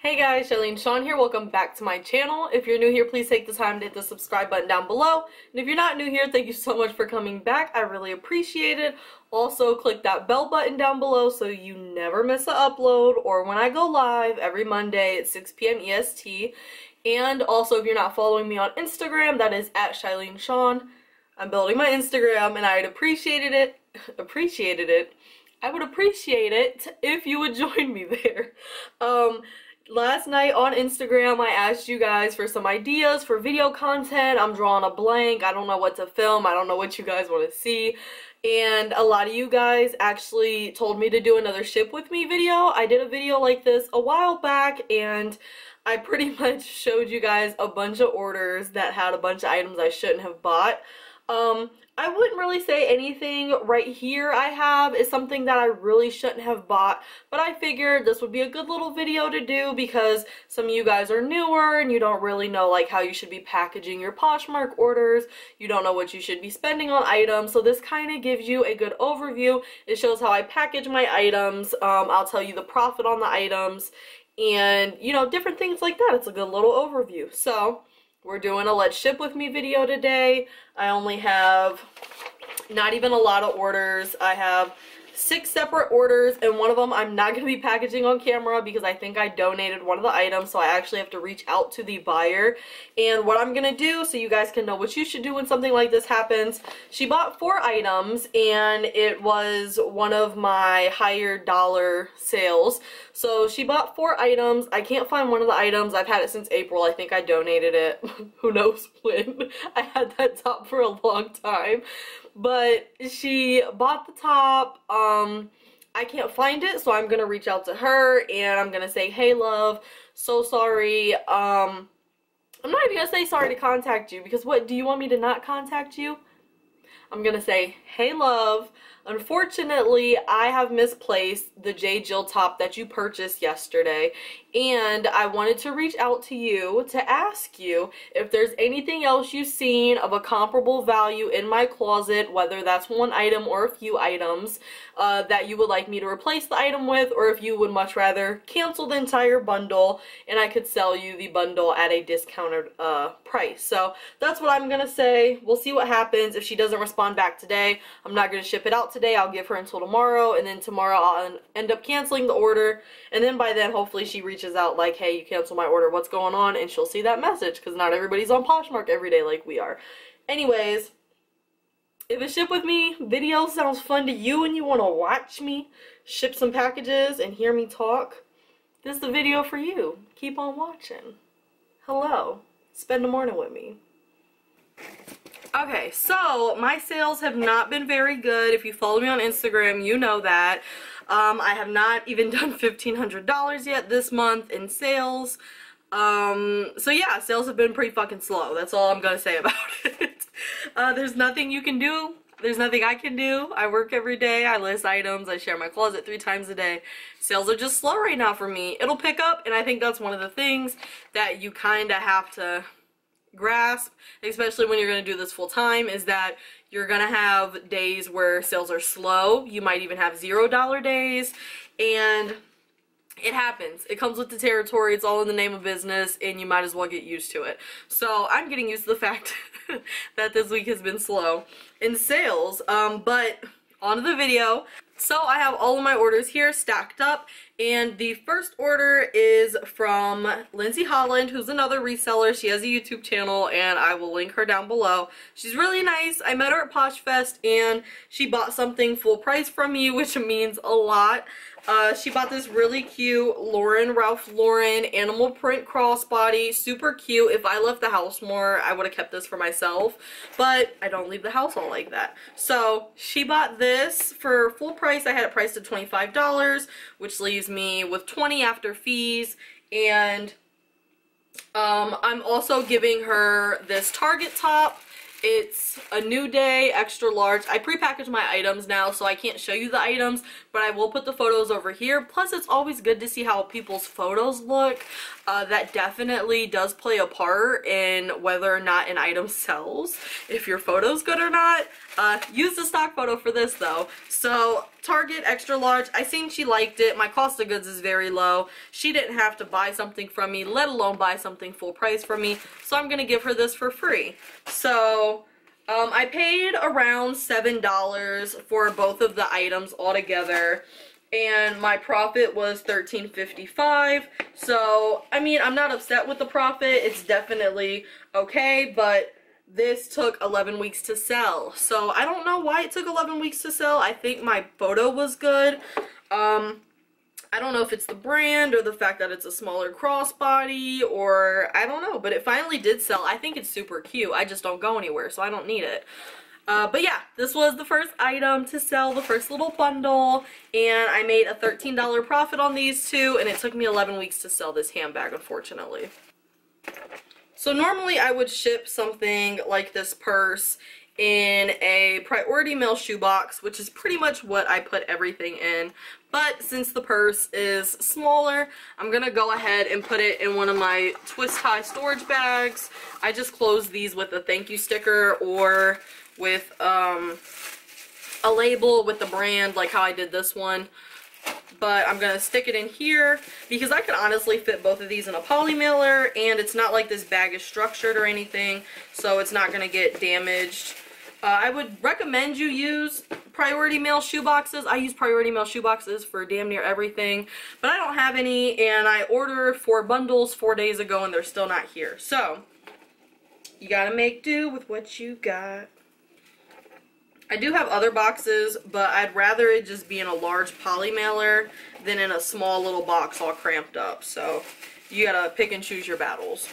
Hey guys, Shawn here. Welcome back to my channel. If you're new here, please take the time to hit the subscribe button down below. And if you're not new here, thank you so much for coming back. I really appreciate it. Also, click that bell button down below so you never miss an upload or when I go live every Monday at 6 p.m. EST. And also, if you're not following me on Instagram, that is at SHYLEENSHAWN. I'm building my Instagram and I'd appreciate it if you would join me there. Last night on Instagram, I asked you guys for some ideas for video content. I'm drawing a blank. I don't know what to film. I don't know what you guys want to see. And a lot of you guys actually told me to do another ship with me video. I did a video like this a while back and I pretty much showed you guys a bunch of orders that had a bunch of items I shouldn't have bought. I wouldn't really say anything right here I have is something that I really shouldn't have bought, but I figured this would be a good little video to do because some of you guys are newer and you don't really know like how you should be packaging your Poshmark orders. You don't know what you should be spending on items, so this kind of gives you a good overview. It shows how I package my items. I'll tell you the profit on the items and, you know, different things like that. It's a good little overview. So we're doing a Let's Ship With Me video today. I only have not even a lot of orders. I have 6 separate orders and one of them I'm not going to be packaging on camera because I think I donated one of the items, so I actually have to reach out to the buyer. And what I'm going to do, so you guys can know what you should do when something like this happens, she bought 4 items and it was one of my higher dollar sales. So she bought 4 items. I can't find one of the items. I've had it since April. I think I donated it. Who knows when. I had that top for a long time. But she bought the top. I can't find it, so I'm gonna reach out to her and I'm gonna say, hey love, so sorry. I'm not even gonna say sorry to contact you because what, do you want me to not contact you? I'm gonna say, hey love, unfortunately I have misplaced the J. Jill top that you purchased yesterday and I wanted to reach out to you to ask you if there's anything else you've seen of a comparable value in my closet, whether that's one item or a few items, that you would like me to replace the item with, or if you would much rather cancel the entire bundle and I could sell you the bundle at a discounted price. So that's what I'm gonna say. We'll see what happens. If she doesn't respond back today, I'm not gonna ship it out today. I'll give her until tomorrow, and then tomorrow I'll end up canceling the order, and then by then hopefully she reaches out like, hey, you canceled my order, what's going on? And she'll see that message because not everybody's on Poshmark every day like we are. Anyways, if a ship with me video sounds fun to you and you want to watch me ship some packages and hear me talk, this is the video for you. Keep on watching. Hello. Spend the morning with me. Okay, so my sales have not been very good. If you follow me on Instagram, you know that. I have not even done $1,500 yet this month in sales. So yeah, sales have been pretty fucking slow. That's all I'm gonna say about it. There's nothing you can do. There's nothing I can do. I work every day. I list items. I share my closet 3 times a day. Sales are just slow right now for me. It'll pick up, and I think that's one of the things that you kind of have to grasp, especially when you're going to do this full time, is that you're going to have days where sales are slow. You might even have $0 days, and it happens. It comes with the territory. It's all in the name of business, and you might as well get used to it. So I'm getting used to the fact that this week has been slow in sales, but on to the video. So I have all of my orders here stacked up, and the first order is from Lindsey Holland, who's another reseller. She has a YouTube channel and I will link her down below. She's really nice. I met her at Posh Fest and she bought something full price from me, which means a lot. She bought this really cute Ralph Lauren animal print crossbody. Super cute. If I left the house more, I would have kept this for myself, but I don't leave the house all like that. So she bought this for full price. I had it priced at $25, which leaves me with $20 after fees. And I'm also giving her this Target top. It's a New Day extra large. I prepackaged my items now, so I can't show you the items, but I will put the photos over here. Plus, it's always good to see how people's photos look. That definitely does play a part in whether or not an item sells, if your photo's good or not. Use the stock photo for this though. So Target extra large, I seen she liked it. My cost of goods is very low. She didn't have to buy something from me, let alone buy something full price from me. So I'm gonna give her this for free. So I paid around $7 for both of the items altogether, and my profit was $13.55. So I mean, I'm not upset with the profit. It's definitely okay, but this took 11 weeks to sell. So I don't know why it took 11 weeks to sell. I think my photo was good. I don't know if it's the brand or the fact that it's a smaller crossbody, or I don't know, but it finally did sell. I think it's super cute. I just don't go anywhere, so I don't need it. But yeah, this was the first item to sell, the first little bundle, and I made a $13 profit on these two, and it took me 11 weeks to sell this handbag, unfortunately. So normally I would ship something like this purse in a priority mail shoebox, which is pretty much what I put everything in. But since the purse is smaller, I'm gonna go ahead and put it in one of my twist tie storage bags. I just close these with a thank you sticker or with a label with the brand, like how I did this one. But I'm gonna stick it in here because I could honestly fit both of these in a poly mailer, and it's not like this bag is structured or anything, so it's not gonna get damaged. I would recommend you use priority mail shoeboxes. I use priority mail shoeboxes for damn near everything, but I don't have any, and I ordered 4 bundles 4 days ago and they're still not here. So you gotta make do with what you got. I do have other boxes, but I'd rather it just be in a large poly mailer than in a small little box all cramped up. So you gotta pick and choose your battles.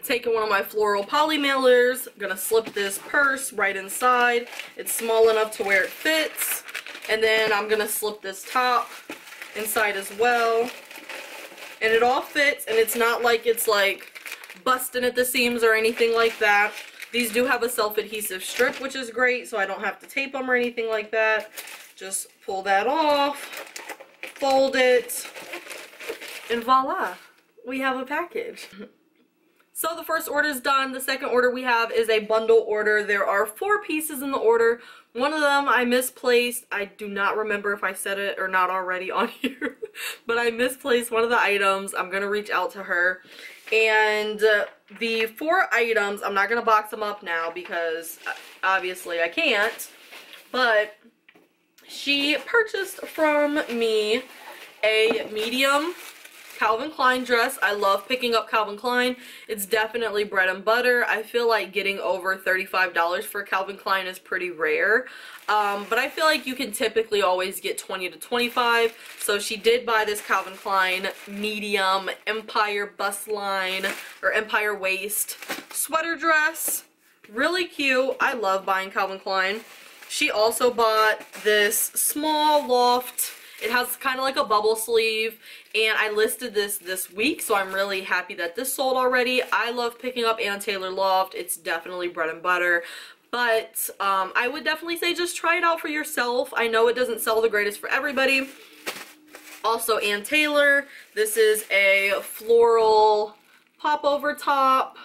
Taking one of my floral poly mailers, gonna slip this purse right inside. It's small enough to where it fits. And then I'm gonna slip this top inside as well. And it all fits, and it's not like it's like busting at the seams or anything like that. These do have a self-adhesive strip, which is great, so I don't have to tape them or anything like that. Just pull that off, fold it, and voila, we have a package. So the first order is done. The second order we have is a bundle order. There are 4 pieces in the order. One of them I misplaced. I do not remember if I said it or not already on here, but I misplaced one of the items. I'm going to reach out to her. And the 4 items, I'm not going to box them up now because obviously I can't, but she purchased from me a medium Calvin Klein dress. I love picking up Calvin Klein. It's definitely bread and butter. I feel like getting over $35 for Calvin Klein is pretty rare. But I feel like you can typically always get 20 to 25. So she did buy this Calvin Klein medium Empire bust line or Empire waist sweater dress. Really cute. I love buying Calvin Klein. She also bought this small loft. It has kind of like a bubble sleeve, and I listed this week, so I'm really happy that this sold already. I love picking up Ann Taylor loft. It's definitely bread and butter, but I would definitely say just try it out for yourself. I know it doesn't sell the greatest for everybody. Also Ann Taylor, this is a floral popover top,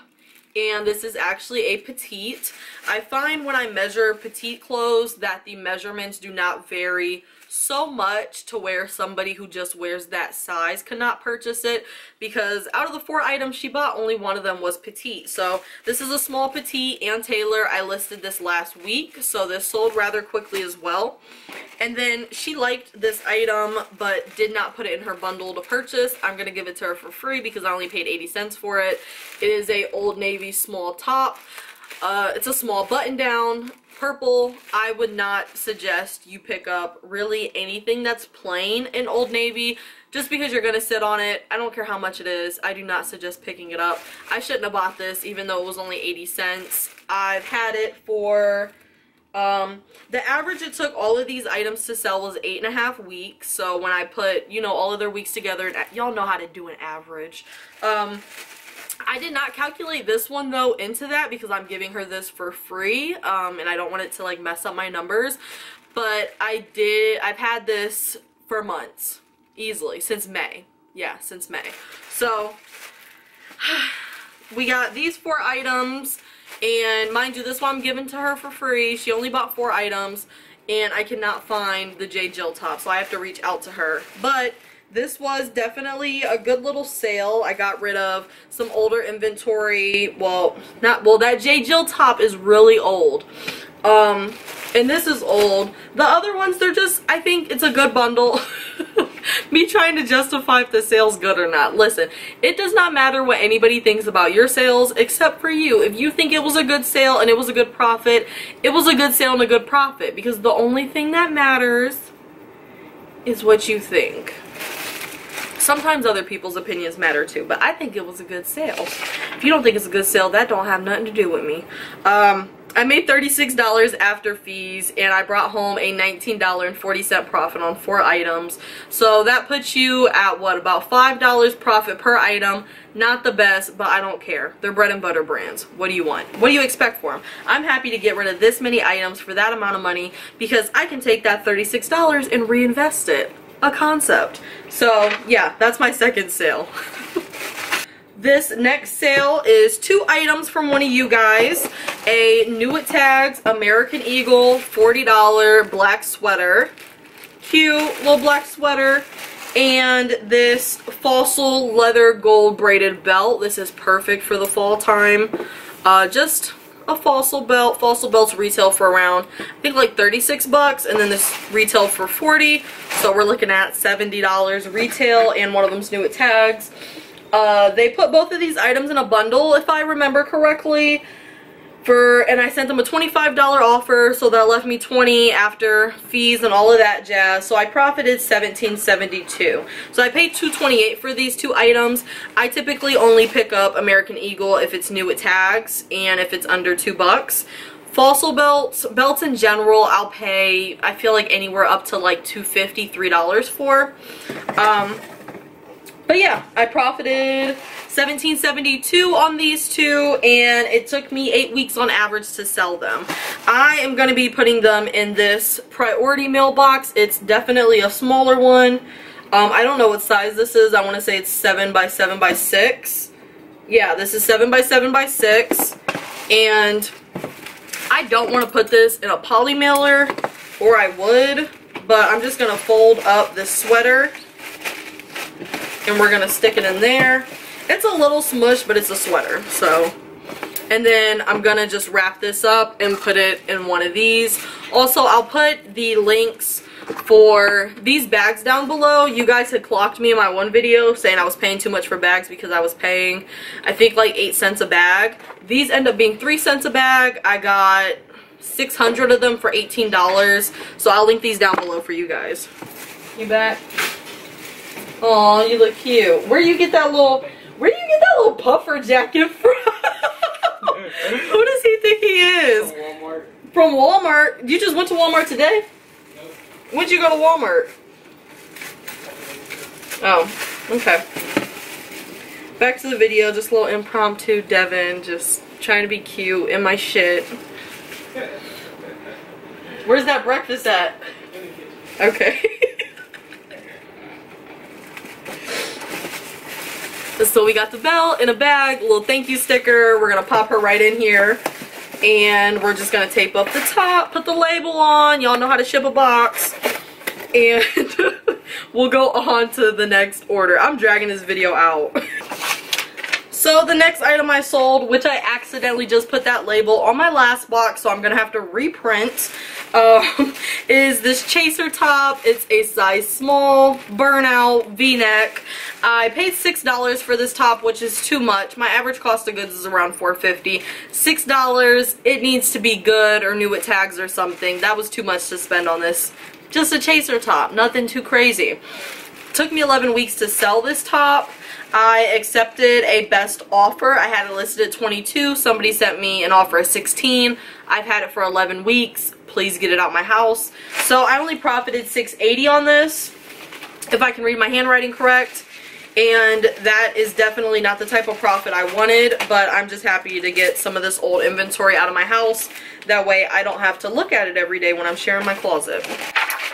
and this is actually a petite. I find when I measure petite clothes that the measurements do not vary so much to where somebody who just wears that size cannot purchase it, because out of the 4 items she bought, only one of them was petite. So this is a small petite, Ann Taylor. I listed this last week, so this sold rather quickly as well. And then she liked this item but did not put it in her bundle to purchase. I'm gonna give it to her for free because I only paid 80 cents for it. It is a Old Navy small top. It's a small button down, purple. I would not suggest you pick up really anything that's plain in Old Navy just because you're gonna sit on it. I don't care how much it is. I do not suggest picking it up. I shouldn't have bought this even though it was only 80 cents. I've had it for the average it took all of these items to sell was 8.5 weeks. So when I put, you know, all of their weeks together, y'all know how to do an average. I did not calculate this one though into that because I'm giving her this for free, and I don't want it to like mess up my numbers. But I've had this for months, easily, since May. Yeah, since May. So we got these 4 items, And mind you, this one I'm giving to her for free. She only bought 4 items, and I cannot find the J. Jill top, so I have to reach out to her. But this was definitely a good little sale. I got rid of some older inventory. Well, that J. Jill top is really old. And this is old. The other ones, they're just, I think it's a good bundle. Me trying to justify if the sale's good or not. Listen, it does not matter what anybody thinks about your sales except for you. If you think it was a good sale and it was a good profit, it was a good sale and a good profit. Because the only thing that matters is what you think. Sometimes other people's opinions matter too, but I think it was a good sale. If you don't think it's a good sale, that don't have nothing to do with me. I made $36 after fees, and I brought home a $19.40 profit on 4 items. So that puts you at what, about $5 profit per item. Not the best, but I don't care. They're bread and butter brands. What do you want? What do you expect for them? I'm happy to get rid of this many items for that amount of money because I can take that $36 and reinvest it. A concept. So yeah, that's my second sale. This next sale is 2 items from one of you guys. A New It Tags American Eagle $40 black sweater. Cute little black sweater. And this Fossil leather gold braided belt. This is perfect for the fall time. Just a Fossil belt. Fossil belts retail for around, I think like 36 bucks, and then this retail for 40. So we're looking at $70 retail, and one of them's New It Tags. They put both of these items in a bundle, if I remember correctly, and I sent them a $25 offer, so that left me $20 after fees and all of that jazz. So I profited $17.72. So I paid $2.28 for these 2 items. I typically only pick up American Eagle if it's New It Tags and if it's under $2. Fossil belts in general, I'll pay, I feel like anywhere up to like $2.50, $3 for. But yeah, I profited $17.72 on these 2, and it took me 8 weeks on average to sell them. I am going to be putting them in this priority mailbox. It's definitely a smaller one. I don't know what size this is. I want to say it's 7 by 7 by 6. Yeah, this is 7 by 7 by 6. And I don't want to put this in a poly mailer, or I would, but I'm just going to fold up this sweater. And we're going to stick it in there. It's a little smush, but it's a sweater. So, and then I'm going to just wrap this up and put it in one of these. Also, I'll put the links for these bags down below. You guys had clocked me in my one video saying I was paying too much for bags because I was paying, I think, like 8 cents a bag. These end up being 3 cents a bag. I got 600 of them for $18. So I'll link these down below for you guys. You back? Aw, you look cute. Where do you get that little puffer jacket from? Who does he think he is? From Walmart. From Walmart? You just went to Walmart today? Nope. When'd you go to Walmart? Oh, okay. Back to the video, just a little impromptu Devin, just trying to be cute in my shit. Where's that breakfast at? Okay. So we got the belt in a bag, a little thank you sticker. We're going to pop her right in here. And we're just going to tape up the top, put the label on. Y'all know how to ship a box. And we'll go on to the next order. I'm dragging this video out. So the next item I sold, which I accidentally just put that label on my last box, so I'm going to have to reprint, is this chaser top. It's a size small, burnout, v-neck. I paid $6 for this top, which is too much. My average cost of goods is around $4.50. $6, it needs to be good or New It Tags or something. That was too much to spend on this. Just a chaser top, nothing too crazy. Took me 11 weeks to sell this top. I accepted a best offer. I had it listed at 22. Somebody sent me an offer of 16. I've had it for 11 weeks. Please get it out my house. So I only profited $6.80 on this, if I can read my handwriting correct. And that is definitely not the type of profit I wanted, but I'm just happy to get some of this old inventory out of my house. That way I don't have to look at it every day when I'm sharing my closet.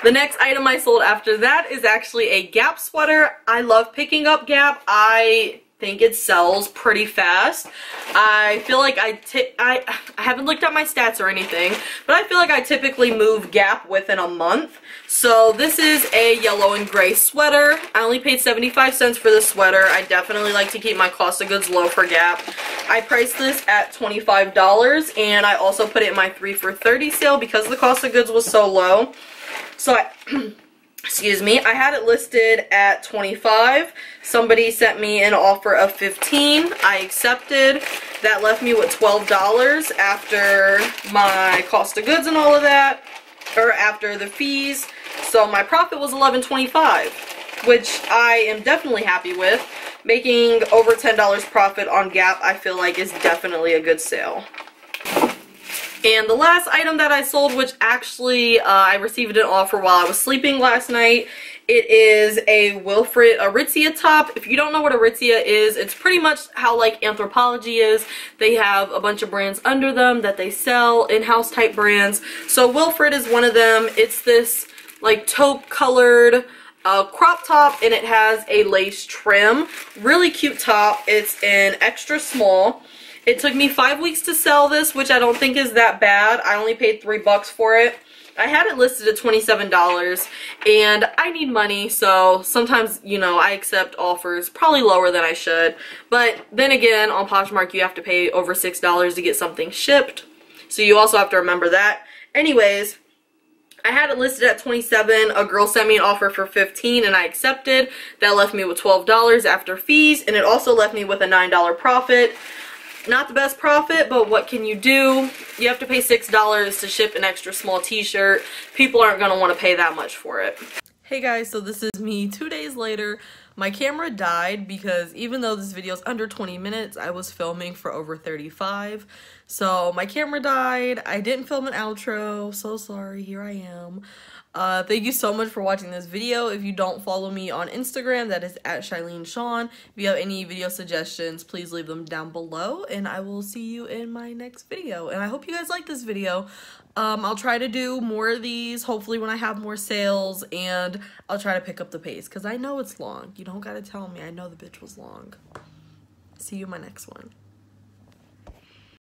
The next item I sold after that is actually a Gap sweater. I love picking up Gap. I think it sells pretty fast. I feel like I haven't looked at my stats or anything, but I feel like I typically move Gap within a month. So this is a yellow and gray sweater. I only paid 75 cents for this sweater. I definitely like to keep my cost of goods low for Gap. I priced this at $25, and I also put it in my 3 for $30 sale because the cost of goods was so low. So excuse me, I had it listed at $25. Somebody sent me an offer of $15. I accepted. That left me with $12 after my cost of goods and all of that, or after the fees. So my profit was $11.25, which I am definitely happy with. Making over $10 profit on Gap, I feel like, is definitely a good sale. And the last item that I sold, which actually I received an offer while I was sleeping last night, it is a Wilfred Aritzia top. If you don't know what Aritzia is, it's pretty much how like Anthropologie is. They have a bunch of brands under them that they sell, in-house type brands. So Wilfred is one of them. It's this like taupe colored crop top, and it has a lace trim. Really cute top. It's an extra small. It took me 5 weeks to sell this, which I don't think is that bad. I only paid $3 for it. I had it listed at $27, and I need money, so sometimes, you know, I accept offers probably lower than I should. But then again, on Poshmark, you have to pay over $6 to get something shipped, so you also have to remember that. Anyways, I had it listed at $27. A girl sent me an offer for $15, and I accepted. That left me with $12 after fees, and it also left me with a $9 profit. Not the best profit, but what can you do? You have to pay $6 to ship an extra small t-shirt. People aren't going to want to pay that much for it. Hey guys, so this is me 2 days later. My camera died because even though this video is under 20 minutes, I was filming for over 35. So my camera died. I didn't film an outro. So sorry. Here I am. Thank you so much for watching this video. If you don't follow me on Instagram, that is at SHYLEENSHAWN. If you have any video suggestions, please leave them down below, and I will see you in my next video. And I hope you guys like this video. I'll try to do more of these, hopefully when I have more sales, and I'll try to pick up the pace, because I know it's long. You don't gotta tell me. I know the bitch was long. See you in my next one.